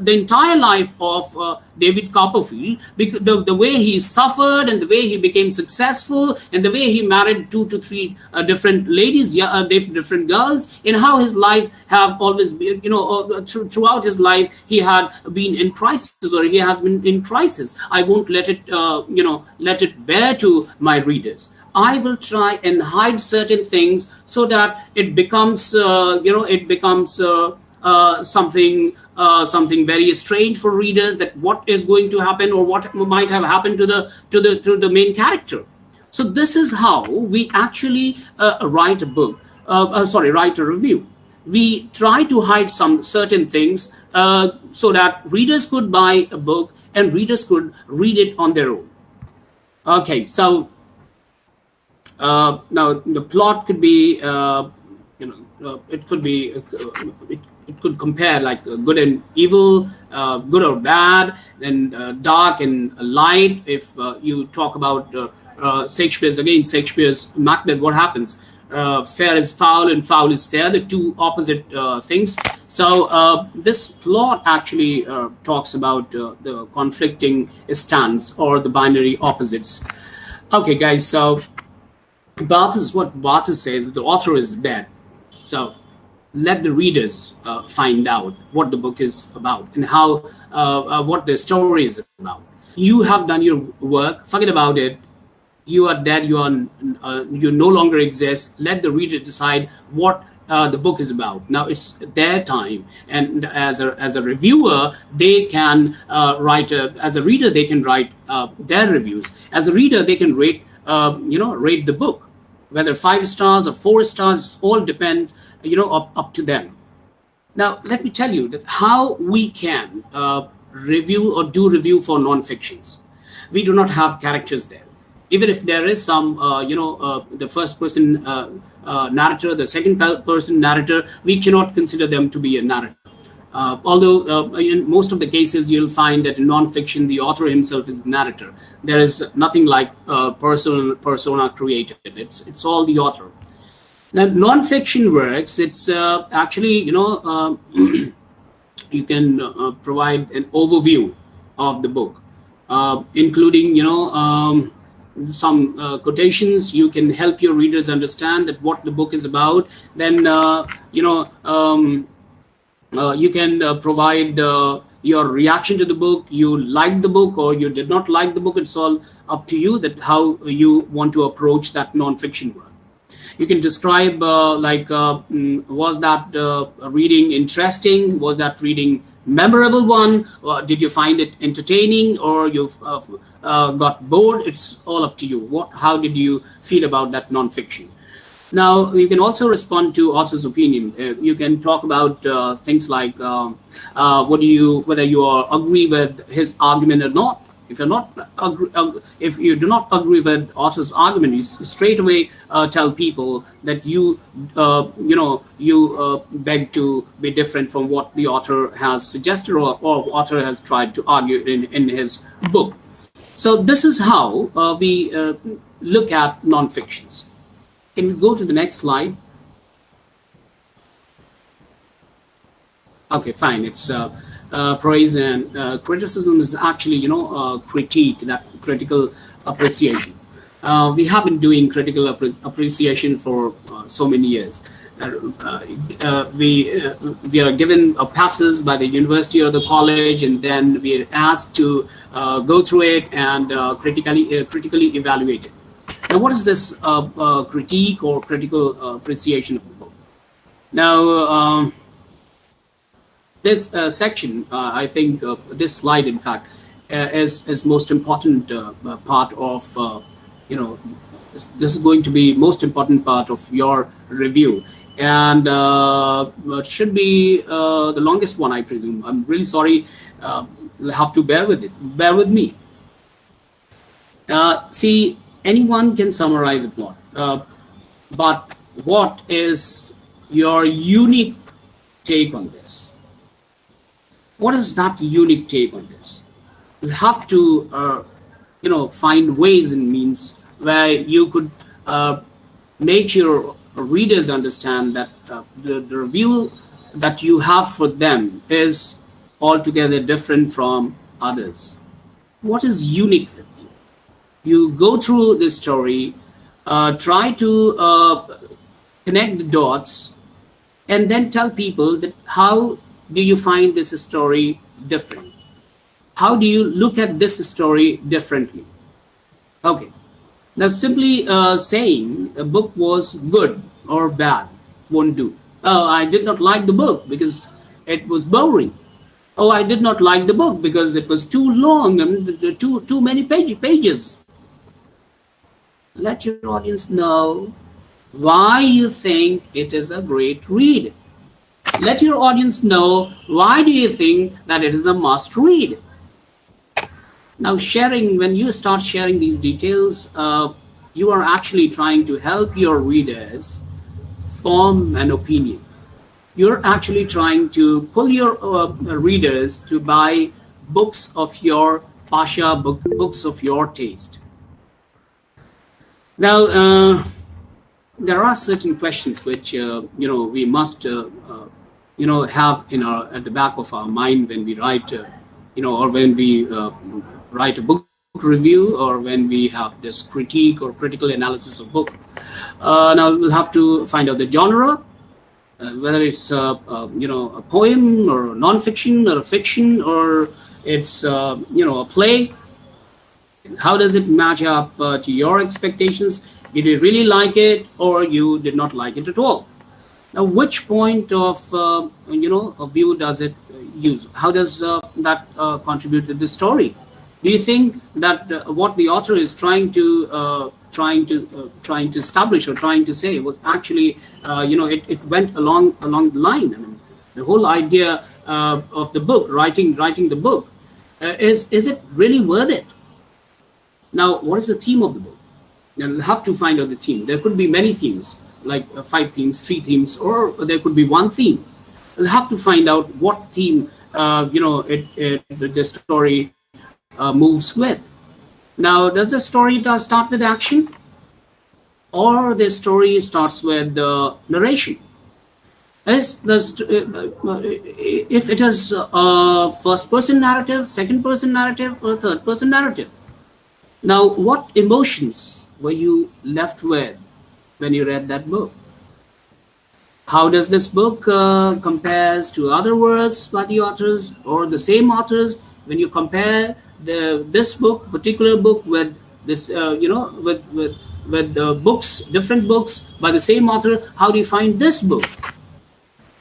entire life of David Copperfield, because the way he suffered and the way he became successful and the way he married 2 to 3 different ladies, different girls, and how his life have always been, throughout his life he had been in crisis, or he has been in crisis. I won't let it let it bear to my readers. I will try and hide certain things so that it becomes something very strange for readers, that what is going to happen or what might have happened to the main character. So this is how we actually write a book. Write a review. We try to hide some certain things so that readers could buy a book and readers could read it on their own. Okay, so. Now the plot could be, it could compare like good and evil, good or bad, and dark and light. If you talk about Shakespeare's Macbeth, what happens? Fair is foul and foul is fair, the two opposite things. So this plot actually talks about the conflicting stance or the binary opposites. Okay, guys, so Barthes says that the author is dead. So let the readers find out what the book is about and how what the story is about. You have done your work. Forget about it. You are dead. You no longer exist. Let the reader decide what the book is about. Now it's their time, and as a reviewer, they can write. As a reader, they can write their reviews. As a reader, they can rate the book, whether 5 stars or 4 stars. All depends, up to them. Now, let me tell you that how we can review or do review for non-fictions. We do not have characters there. Even if there is some, the first person narrator, the second person narrator, we cannot consider them to be a narrator. Although in most of the cases, you'll find that in non-fiction, the author himself is the narrator. There is nothing like persona created. It's all the author. Now, non-fiction works, it's actually, you can provide an overview of the book, including, some quotations. You can help your readers understand that what the book is about. Then, you can provide your reaction to the book. You liked the book or you did not like the book. It's all up to you that how you want to approach that non-fiction work. You can describe was that reading interesting? Was that reading memorable one? Or did you find it entertaining, or you've got bored? It's all up to you. How did you feel about that non-fiction? Now, you can also respond to author's opinion. You can talk about things like whether you agree with his argument or not. If you do not agree with author's argument, you straight away tell people that you beg to be different from what the author has suggested or author has tried to argue in his book. So this is how we look at non-fictions. Can we go to the next slide? Okay, fine. It's praise and criticism is actually, critique, that critical appreciation. We have been doing critical appreciation for so many years. We are given passes by the university or the college, and then we are asked to go through it and critically evaluate it. Now, what is this critique or critical appreciation of the book? Now, this section, I think this slide, in fact, is most important part of, this is going to be most important part of your review. And it should be the longest one, I presume. I'm really sorry. You'll have to bear with it. Bear with me. See, anyone can summarize a plot. But what is your unique take on this? What is that unique take on this? You have to, find ways and means where you could make your readers understand that the review that you have for them is altogether different from others. What is unique with you? You go through this story, try to connect the dots, and then tell people that how do you find this story different? How do you look at this story differently? Okay. Now, simply saying a book was good or bad won't do. Oh, I did not like the book because it was boring. Oh, I did not like the book because it was too long and too many pages. Let your audience know why you think it is a great read. Let your audience know why do you think that it is a must read. Now, when you start sharing these details, you are actually trying to help your readers form an opinion. You're actually trying to pull your readers to buy books of your pasha, books of your taste. Now, there are certain questions which we must have at the back of our mind when we write, or when we write a book review, or when we have this critique or critical analysis of book. Now we'll have to find out the genre, whether it's a poem or non-fiction or a fiction, or it's a play. How does it match up to your expectations? Did you really like it, or you did not like it at all? Now, which point of view does it use? How does that contribute to the story? Do you think that what the author is trying to establish or trying to say was actually it went along the line? I mean, the whole idea of the book, writing the book, is it really worth it? Now, what is the theme of the book? You'll have to find out the theme. There could be many themes, like 5 themes, 3 themes, or there could be one theme. You'll have to find out what theme the story moves with. Now, does the story start with action, or the story starts with the narration? If it is a first-person narrative, second-person narrative, or third-person narrative? Now, what emotions were you left with when you read that book? How does this book compares to other works by the authors or the same authors? When you compare this book, particular book, with this, with books, different books by the same author, how do you find this book?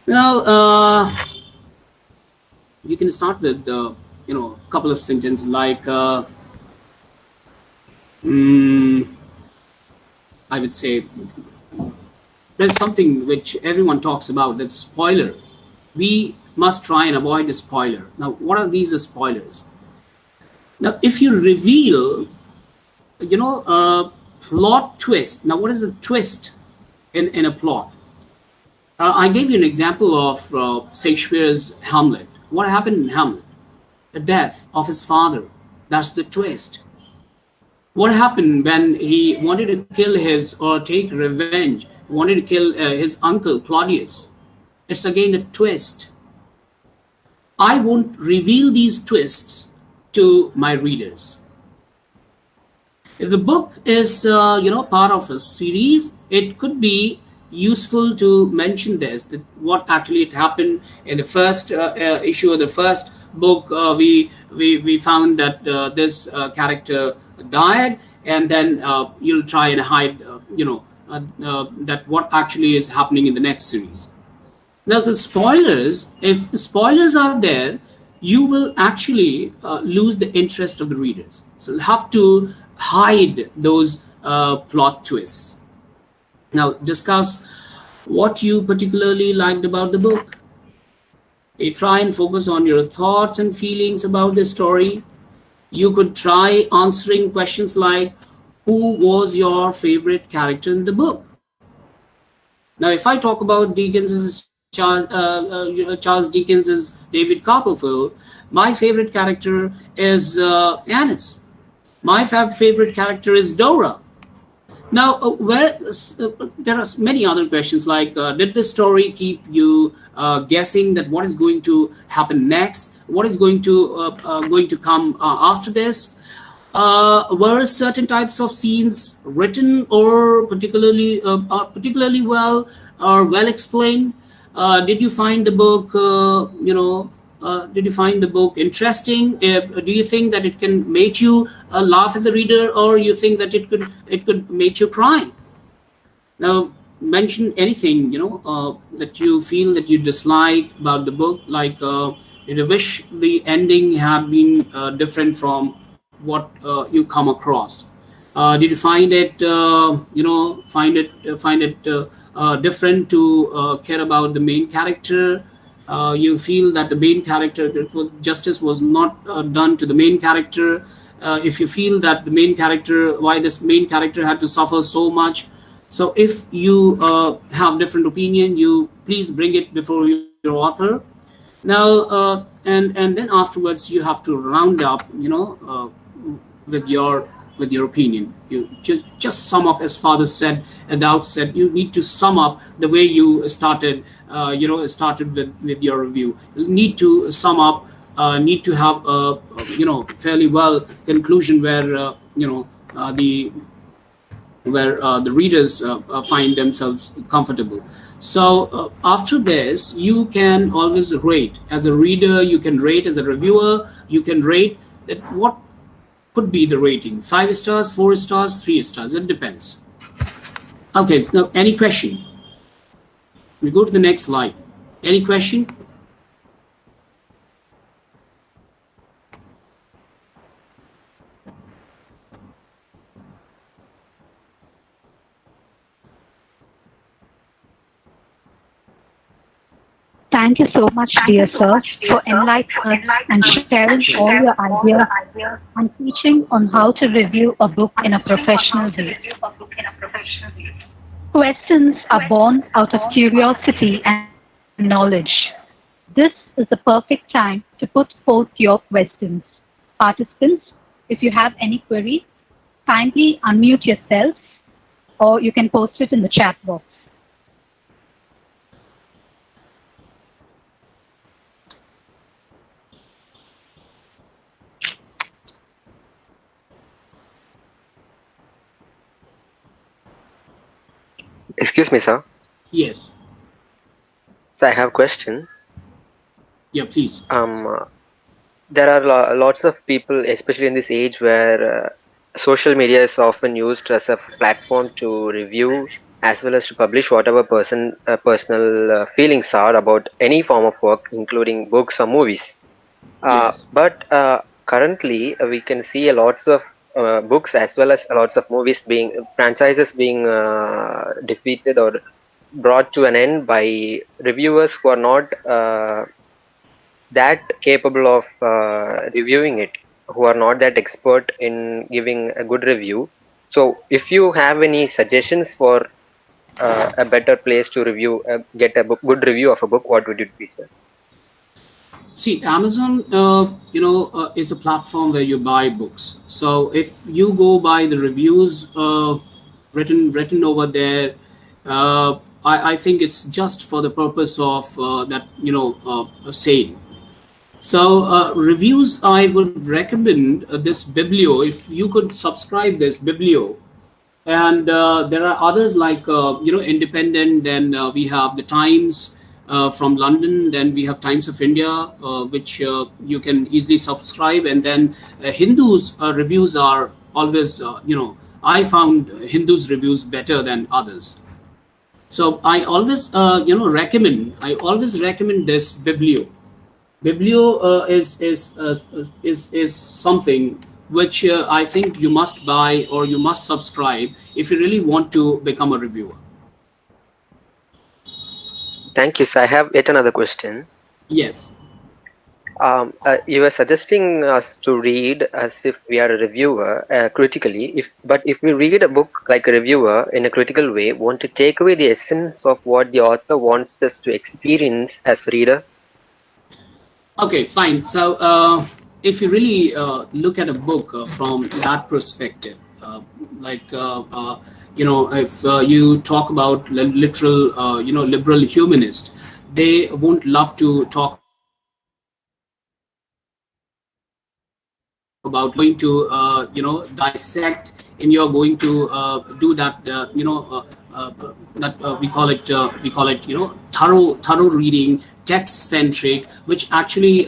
Now, you can start with a couple of sentences like. I would say there's something which everyone talks about, that's spoiler. We must try and avoid the spoiler. Now, what are these spoilers? Now, if you reveal, a plot twist. Now, what is a twist in a plot? I gave you an example of Shakespeare's Hamlet. What happened in Hamlet? The death of his father. That's the twist. What happened when he wanted to kill his or take revenge, wanted to kill his uncle Claudius? It's again a twist. I won't reveal these twists to my readers. If the book is part of a series, it could be useful to mention this, that what actually it happened in the first issue of the first book. We found that this character died, and then you'll try and hide that what actually is happening in the next series. Now, so spoilers, if spoilers are there, you will actually lose the interest of the readers. So you have to hide those plot twists. Now, discuss what you particularly liked about the book. You try and focus on your thoughts and feelings about the story. You could try answering questions like, who was your favorite character in the book? Now, if I talk about Charles Dickens's David Copperfield, my favorite character is Annis. My favorite character is Dora. Now, there are many other questions like, did the story keep you guessing that what is going to happen next? What is going to come after this? Were certain types of scenes written or particularly well or well explained? Did you find the book did you find the book interesting? Do you think that it can make you laugh as a reader, or you think that it could make you cry? Now, mention anything that you feel that you dislike about the book. Like, did you wish the ending had been different from what you come across? Did you find it different to care about the main character? You feel that the main character, justice was not done to the main character. If you feel that the main character, why this main character had to suffer so much. So if you have different opinion, you please bring it before your author. Now, and then afterwards you have to round up, with your opinion. You just sum up, as Father said at the outset. You need to sum up the way you started. Started with your review. You need to sum up. Need to have a fairly well conclusion where the readers find themselves comfortable. So after this, you can always rate. As a reader, you can rate. As a reviewer, you can rate that what could be the rating. 5 stars, 4 stars, 3 stars. It depends. Okay, so now any question? We go to the next slide. Any question? Thank you so much, dear sir, for enlightening us and sharing all your ideas and teaching on how to review a book in a professional way. Questions are born out of curiosity and knowledge. This is the perfect time to put forth your questions. Participants, if you have any queries, kindly unmute yourselves, or you can post it in the chat box. Excuse me, sir. Yes. So I have a question. Yeah, please. There are lots of people, especially in this age, where social media is often used as a platform to review as well as to publish whatever personal feelings are about any form of work, including books or movies. Yes. But currently, we can see lots of books as well as lots of movies franchises being defeated or brought to an end by reviewers who are not that capable of reviewing it, who are not that expert in giving a good review. So if you have any suggestions for a better place to review, get a good review of a book, what would it be, sir? See, Amazon, is a platform where you buy books. So if you go by the reviews written over there, I think it's just for the purpose of that sale. So reviews, I would recommend this Biblio. If you could subscribe this Biblio, and there are others like independent, then we have the Times from London, then we have Times of India, which you can easily subscribe, and then Hindus reviews are always I found Hindus reviews better than others. So I always recommend this Biblio. Biblio is something which I think you must buy or you must subscribe if you really want to become a reviewer. Thank you, sir. I have yet another question. Yes. You were suggesting us to read as if we are a reviewer critically. But if we read a book like a reviewer in a critical way, won't it take away the essence of what the author wants us to experience as reader? Okay, fine. So if you really look at a book from that perspective, if you talk about literal, liberal humanist, they won't love to talk about going to dissect, and you're going to do that we call it thorough reading, text centric, which actually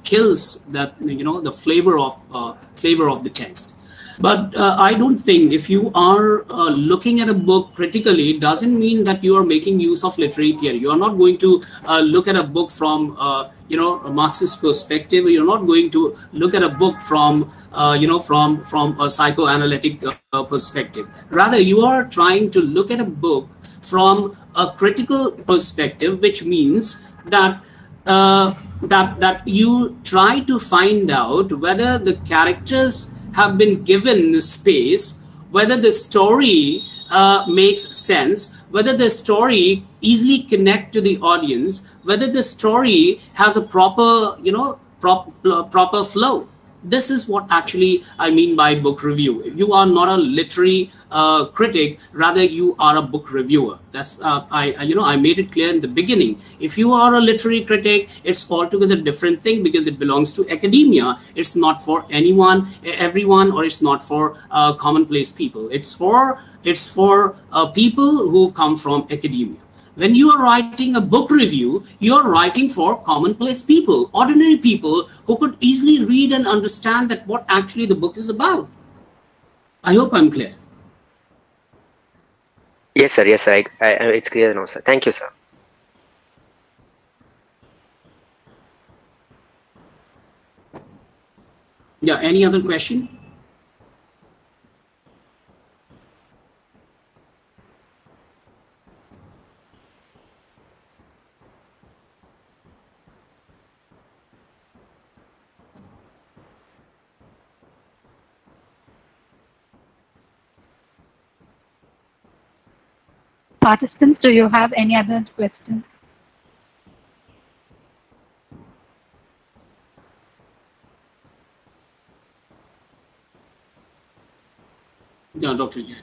kills that the flavor of the text. But I don't think if you are looking at a book critically, doesn't mean that you are making use of literary theory. You are not going to look at a book from a Marxist perspective. You're not going to look at a book from from a psychoanalytic perspective. Rather, you are trying to look at a book from a critical perspective, which means that that you try to find out whether the characters have been given space, whether the story makes sense, whether the story easily connect to the audience, whether the story has a proper proper flow. This is what actually I mean by book review. You are not a literary critic, rather you are a book reviewer. That's I made it clear in the beginning. If you are a literary critic, it's altogether different thing because it belongs to academia. It's not for everyone, or it's not for commonplace people. It's for people who come from academia. When you are writing a book review, you are writing for commonplace people, ordinary people who could easily read and understand that what actually the book is about. I hope I'm clear. Yes, sir. Yes, sir. It's clear now, sir. Thank you, sir. Yeah, any other question? Participants, do you have any other questions? Yeah, Dr. Jain.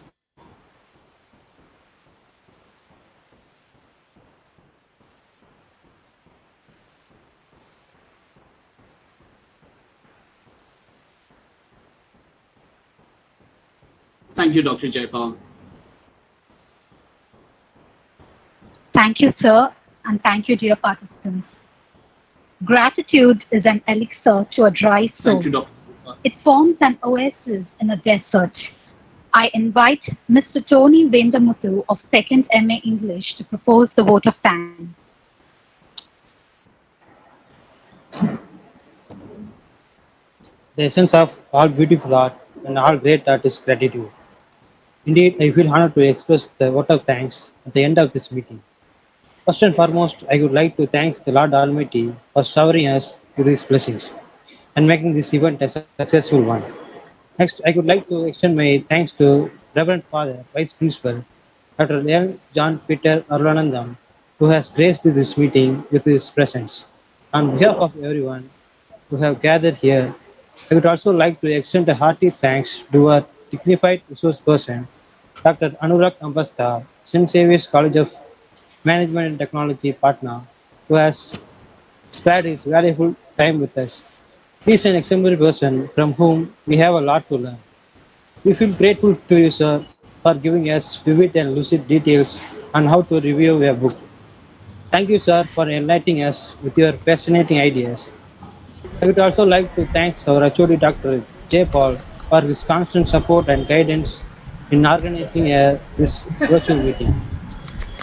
Thank you, Dr. Jaipal. Thank you, sir, and thank you, dear participants. Gratitude is an elixir to a dry soul. Thank you, Dr. It forms an oasis in a desert. I invite Mr. Tony Vendamuthu of 2nd MA English to propose the vote of thanks. The essence of all beautiful art and all great art is gratitude. Indeed, I feel honored to express the vote of thanks at the end of this meeting. First and foremost, I would like to thank the Lord Almighty for showering us with His blessings and making this event a successful one. Next, I would like to extend my thanks to Reverend Father, Vice Principal, Dr. L. John Peter Arulanandam, who has graced this meeting with his presence. On behalf of everyone who have gathered here, I would also like to extend a hearty thanks to our dignified resource person, Dr. Anurag Ambasta, St. Xavier's College of Management and Technology, Patna, who has spared his valuable time with us. He is an exemplary person from whom we have a lot to learn. We feel grateful to you, sir, for giving us vivid and lucid details on how to review a book. Thank you, sir, for enlightening us with your fascinating ideas. I would also like to thank our HOD Dr. J. Paul for his constant support and guidance in organizing this virtual meeting.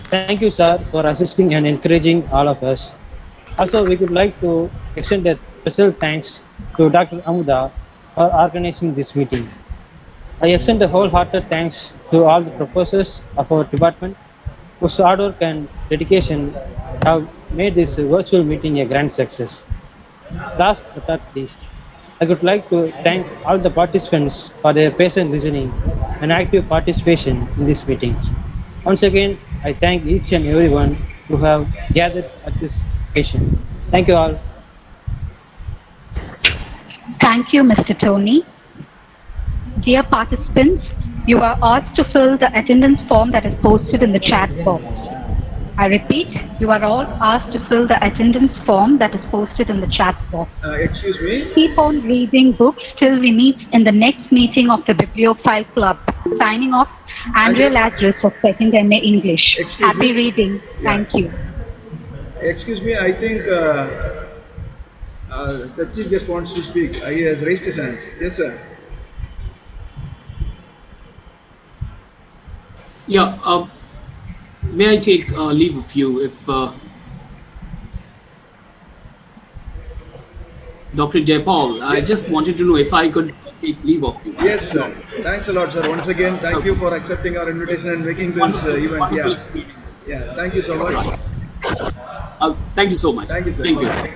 Thank you, sir, for assisting and encouraging all of us. Also, we would like to extend a special thanks to Dr. Amutha for organizing this meeting. I extend a wholehearted thanks to all the professors of our department whose hard work and dedication have made this virtual meeting a grand success. Last but not least, I would like to thank all the participants for their patient listening and active participation in this meeting. Once again, I thank each and everyone who have gathered at this occasion. Thank you all. Thank you, Mr. Tony. Dear participants, you are asked to fill the attendance form that is posted in the chat box. I repeat, you are all asked to fill the attendance form that is posted in the chat box. Excuse me? Keep on reading books till we meet in the next meeting of the Bibliophile Club. Signing off, Andrea Lazarus of 2nd MA English. Happy reading. Thank you. Excuse me, I think the chief just wants to speak. He has raised his hands. Yes, sir. Yeah, may I take leave of you if Dr. Jaipal, I just wanted to know if I could take leave of you. Yes, sir. Thanks a lot, sir. Once again, thank you for accepting our invitation and making this event. Yeah. Thank you so much. Thank you so much. Thank you, sir. Thank you.